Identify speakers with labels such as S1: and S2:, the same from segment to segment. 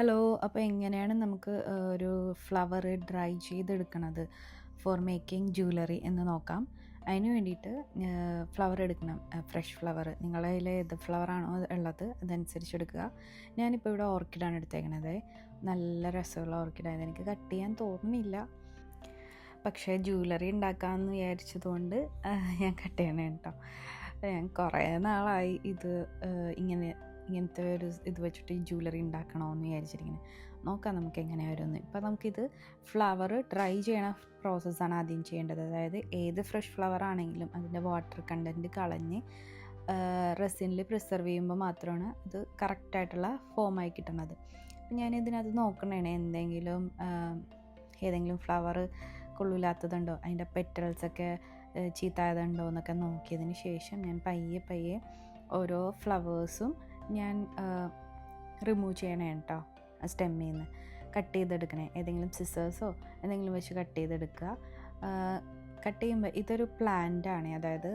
S1: Hello. അപ്പോൾ എങ്ങനെയാണ് നമുക്ക് ഒരു ഫ്ലവർ ഡ്രൈ ചെയ്തെടുക്കണത് ഫോർ മേക്കിംഗ് ജ്വല്ലറി എന്ന് നോക്കാം. അതിന് വേണ്ടിയിട്ട് ഫ്ലവർ എടുക്കണം. ഫ്രഷ് ഫ്ലവർ നിങ്ങളുടെ കയ്യിൽ ഏത് ഫ്ലവറാണോ ഉള്ളത് അതനുസരിച്ച് എടുക്കുക. ഞാനിപ്പോൾ ഇവിടെ ഓർക്കിഡാണ് എടുത്തേക്കണത്. നല്ല രസമുള്ള ഓർക്കിഡായത്. എനിക്ക് കട്ട് ചെയ്യാൻ തോന്നുന്നില്ല, പക്ഷേ ജ്വല്ലറി ഉണ്ടാക്കാമെന്ന് വിചാരിച്ചതുകൊണ്ട് ഞാൻ കട്ട് ചെയ്യണേ കേട്ടോ. ഞാൻ കുറേ നാളായി ഇങ്ങനത്തെ ഒരു ഇത് വെച്ചിട്ട് ഈ ജ്വല്ലറി ഉണ്ടാക്കണമെന്ന് വിചാരിച്ചിരിക്കുന്നത്. നോക്കാം നമുക്ക് എങ്ങനെയാണ് വരുമെന്ന്. ഇപ്പോൾ നമുക്കിത് ഫ്ലവർ ഡ്രൈ ചെയ്യണ പ്രോസസ്സാണ് ആദ്യം ചെയ്യേണ്ടത്. അതായത് ഏത് ഫ്രഷ് ഫ്ലവർ ആണെങ്കിലും അതിൻ്റെ വാട്ടർ കണ്ടൻറ്റ് കളഞ്ഞ് റെസിനിൽ പ്രിസർവ് ചെയ്യുമ്പോൾ മാത്രമാണ് ഇത് കറക്റ്റായിട്ടുള്ള ഫോമായി കിട്ടുന്നത്. അപ്പം ഞാനിതിനകത്ത് നോക്കണേ ഏതെങ്കിലും ഫ്ലവർ കൊള്ളില്ലാത്തതുണ്ടോ, അതിൻ്റെ പെറ്റൽസൊക്കെ ചീത്തായതുണ്ടോ എന്നൊക്കെ നോക്കിയതിന് ശേഷം ഞാൻ പയ്യെ ഓരോ ഫ്ലവേഴ്സും ഞാൻ റിമൂവ് ചെയ്യണേ കേട്ടോ. സ്റ്റെമ്മിൽ നിന്ന് കട്ട് ചെയ്തെടുക്കണേ. ഏതെങ്കിലും സിസേഴ്സോ എന്തെങ്കിലും വെച്ച് കട്ട് ചെയ്തെടുക്കുക. കട്ട് ചെയ്യുമ്പോൾ ഇതൊരു പ്ലാന്റാണ്, അതായത്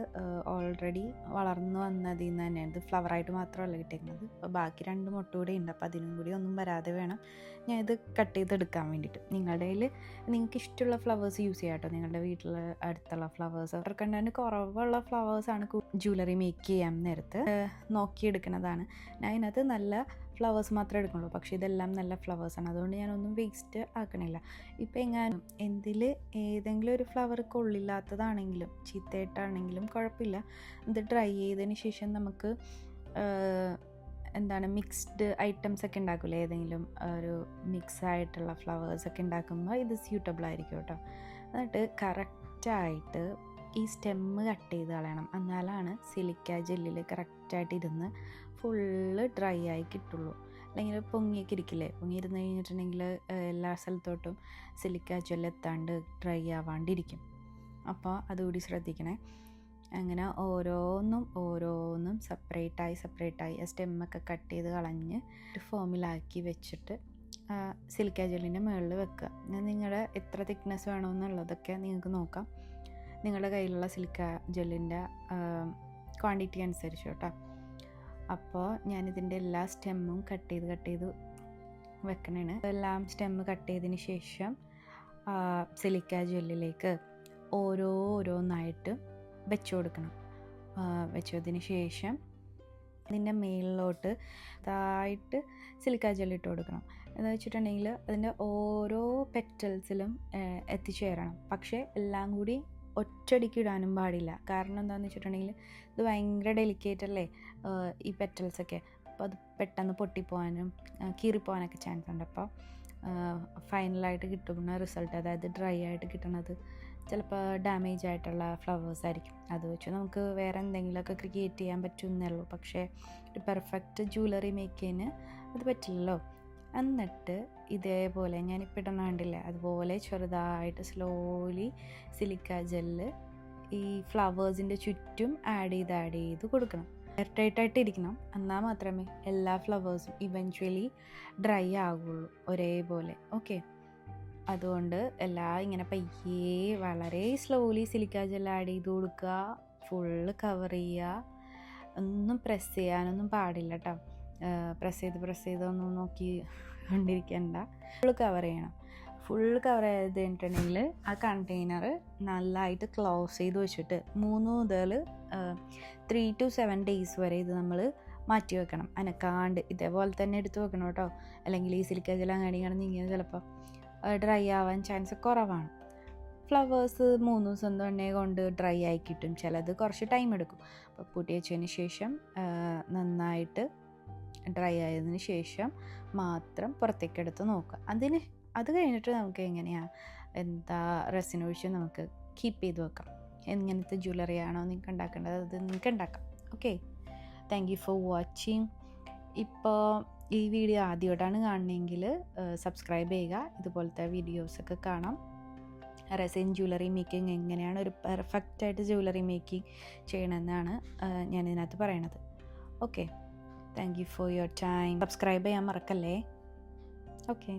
S1: ഓൾറെഡി വളർന്നു വന്നതിൽ നിന്ന് തന്നെയാണ്. ഇത് ഫ്ലവറായിട്ട് മാത്രമല്ല കിട്ടിയിരിക്കുന്നത്. അപ്പോൾ ബാക്കി 2 മുട്ട കൂടി ഉണ്ട്. അപ്പോൾ അതിനും കൂടി ഒന്നും വരാതെ വേണം ഞാൻ ഇത് കട്ട് ചെയ്തെടുക്കാൻ വേണ്ടിയിട്ട്. നിങ്ങളുടെ കയ്യിൽ നിങ്ങൾക്ക് ഇഷ്ടമുള്ള ഫ്ലവേഴ്സ് യൂസ് ചെയ്യാം കേട്ടോ. നിങ്ങളുടെ വീട്ടിൽ അടുത്തുള്ള ഫ്ലവേഴ്സ്, വാട്ടർ കണ്ടന്റ് കുറവുള്ള ഫ്ലവേഴ്സാണ് ജ്വല്ലറി മേക്ക് ചെയ്യാൻ നേരത്ത് നോക്കിയെടുക്കുന്നതാണ്. ഞാൻ അതിനകത്ത് നല്ല ഫ്ലവേഴ്സ് മാത്രമേ എടുക്കുള്ളൂ, പക്ഷേ ഇതെല്ലാം നല്ല ഫ്ലവേഴ്സാണ്. അതുകൊണ്ട് ഞാനൊന്നും വേസ്റ്റ് ആക്കണില്ല. ഇപ്പം ഏതെങ്കിലും ഒരു ഫ്ലവർ കൊള്ളില്ലാത്തതാണെങ്കിലും ചീത്തയായിട്ടാണെങ്കിലും കുഴപ്പമില്ല. ഇത് ഡ്രൈ ചെയ്തതിന് ശേഷം നമുക്ക് മിക്സ്ഡ് ഐറ്റംസ് ഒക്കെ ഉണ്ടാക്കില്ലേ, ഏതെങ്കിലും ഒരു മിക്സായിട്ടുള്ള ഫ്ലവേഴ്സൊക്കെ ഉണ്ടാക്കുമ്പോൾ ഇത് സ്യൂട്ടബിൾ ആയിരിക്കും കേട്ടോ. എന്നിട്ട് കറക്റ്റായിട്ട് ഈ സ്റ്റെമ്മ് കട്ട് ചെയ്ത് കളയണം. എന്നാലാണ് സിലിക്ക ജെല്ലിൽ കറക്റ്റായിട്ട് ഇരുന്ന് ഫുള്ള് ഡ്രൈ ആയി കിട്ടുള്ളൂ. അല്ലെങ്കിൽ പൊങ്ങിയൊക്കെ ഇരിക്കില്ലേ, പൊങ്ങിയിരുന്ന് കഴിഞ്ഞിട്ടുണ്ടെങ്കിൽ എല്ലാ സ്ഥലത്തോട്ടും സിലിക്ക ജെല്ല് എത്താണ്ട് ഡ്രൈ ആവാണ്ടിരിക്കും. അപ്പോൾ അതുകൂടി ശ്രദ്ധിക്കണേ. അങ്ങനെ ഓരോന്നും സെപ്പറേറ്റായി സ്റ്റെമ്മൊക്കെ കട്ട് ചെയ്ത് കളഞ്ഞ് ഒരു ഫോമിലാക്കി വെച്ചിട്ട് സിലിക്ക ജെല്ലിൻ്റെ മുകളിൽ വെക്കുക. നിങ്ങളുടെ എത്ര തിക്നെസ് വേണമെന്നുള്ളതൊക്കെ നിങ്ങൾക്ക് നോക്കാം, നിങ്ങളുടെ കയ്യിലുള്ള സിലിക്ക ജെല്ലിൻ്റെ ക്വാണ്ടിറ്റി അനുസരിച്ച് കേട്ടോ. അപ്പോൾ ഞാനിതിൻ്റെ എല്ലാ സ്റ്റെമ്മും കട്ട് ചെയ്ത് വെക്കണേണ്. എല്ലാം സ്റ്റെമ്മ് കട്ട് ചെയ്തതിന് ശേഷം സിലിക്ക ജെല്ലിലേക്ക് ഓരോന്നായിട്ട് വെച്ച് കൊടുക്കണം. വെച്ചതിന് ശേഷം അതിൻ്റെ മേളിലോട്ട് ഇതായിട്ട് സിലിക്ക ജെല്ലിട്ട് കൊടുക്കണം. എന്ന് വെച്ചിട്ടുണ്ടെങ്കിൽ അതിൻ്റെ ഓരോ പെറ്റൽസിലും എത്തിച്ചേരണം. പക്ഷേ എല്ലാം കൂടി ഒറ്റയടിക്ക് ഇടാനും പാടില്ല. കാരണം എന്താണെന്ന് വെച്ചിട്ടുണ്ടെങ്കിൽ ഇത് ഭയങ്കര ഡെലിക്കേറ്റ് അല്ലേ ഈ പെറ്റൽസൊക്കെ. അപ്പോൾ അത് പെട്ടെന്ന് പൊട്ടിപ്പോകാനും കീറിപ്പോകാനൊക്കെ ചാൻസ് ഉണ്ട്. അപ്പോൾ ഫൈനലായിട്ട് കിട്ടുന്ന റിസൾട്ട്, അതായത് ഡ്രൈ ആയിട്ട് കിട്ടുന്നത് ചിലപ്പോൾ ഡാമേജ് ആയിട്ടുള്ള ഫ്ലവേഴ്സ് ആയിരിക്കും. അത് വെച്ച് നമുക്ക് വേറെ എന്തെങ്കിലുമൊക്കെ ക്രിയേറ്റ് ചെയ്യാൻ പറ്റുമെന്നേ ഉള്ളൂ. പക്ഷേ ഒരു പെർഫെക്റ്റ് ജ്വല്ലറി മേക്കിങ്ങിന് അത് പറ്റില്ലല്ലോ. എന്നിട്ട് ഇതേപോലെ ഞാനിപ്പോൾ ഇടണ കണ്ടില്ലേ, അതുപോലെ ചെറുതായിട്ട് സ്ലോലി സിലിക്ക ജെല്ല് ഈ ഫ്ലവേഴ്സിൻ്റെ ചുറ്റും ആഡ് ചെയ്ത് കൊടുക്കണം. എയർ ടൈറ്റായിട്ട് ഇരിക്കണം. എന്നാൽ മാത്രമേ എല്ലാ ഫ്ലവേഴ്സും ഇവൻച്വലി ഡ്രൈ ആകുള്ളൂ ഒരേപോലെ. ഓക്കെ, അതുകൊണ്ട് ഇങ്ങനെ പയ്യെ വളരെ സ്ലോലി സിലിക്ക ജെല്ല് ആഡ് ചെയ്ത് കൊടുക്കുക. ഫുള്ള് കവർ ചെയ്യുക. ഒന്നും പ്രസ് ചെയ്യാനൊന്നും പാടില്ല കേട്ടോ. പ്രസ് ചെയ്തൊന്നും നോക്കി കൊണ്ടിരിക്കണ്ട. ഫുള്ള് കവർ ചെയ്യണം. ഫുള്ള് കവർ ചെയ്ത് കഴിഞ്ഞിട്ടുണ്ടെങ്കിൽ ആ കണ്ടെയ്നർ നല്ലതായിട്ട് ക്ലോസ് ചെയ്ത് വെച്ചിട്ട് 3 മുതൽ 3 to 7 ഡേയ്സ് വരെ ഇത് നമ്മൾ മാറ്റി വെക്കണം. അനക്കാണ്ട് ഇതേപോലെ തന്നെ എടുത്ത് വെക്കണം കേട്ടോ. അല്ലെങ്കിൽ ഈ സിലിക്ക ജെല്ലാം കാണിക്കുകയാണെന്ന് ഇങ്ങനെ ചിലപ്പോൾ ഡ്രൈ ആവാൻ ചാൻസ് കുറവാണ്. ഫ്ലവേഴ്സ് 3 ദിവസം തന്നെ കൊണ്ട് ഡ്രൈ ആയി കിട്ടും. ചിലത് കുറച്ച് ടൈം എടുക്കും. അപ്പോൾ പൂട്ടി വെച്ചതിന് ശേഷം നന്നായിട്ട് ഡ്രൈ ആയതിന് ശേഷം മാത്രം പുറത്തേക്ക് എടുത്ത് നോക്കുക. അത് കഴിഞ്ഞിട്ട് നമുക്ക് റെസിൻ ഒഴിച്ച് നമുക്ക് കീപ്പ് ചെയ്ത് വെക്കാം. എങ്ങനത്തെ ജ്വല്ലറി ആണോ നിങ്ങൾക്ക് ഉണ്ടാക്കേണ്ടത് അത് നിങ്ങൾക്ക് ഉണ്ടാക്കാം. Okay, thank you for watching. ഇപ്പോൾ ഈ വീഡിയോ ആദ്യമായിട്ടാണ് കാണണമെങ്കിൽ സബ്സ്ക്രൈബ് ചെയ്യുക. ഇതുപോലത്തെ വീഡിയോസൊക്കെ കാണാം. റെസിൻ ജ്വല്ലറി മേക്കിംഗ് എങ്ങനെയാണ് ഒരു പെർഫെക്റ്റായിട്ട് ജ്വല്ലറി മേക്കിംഗ് ചെയ്യണമെന്നാണ് ഞാനിതിനകത്ത് പറയണത്. Okay, thank you for your time. Subscribe ചെയ്യാൻ മറക്കല്ലേ. ഓക്കെ.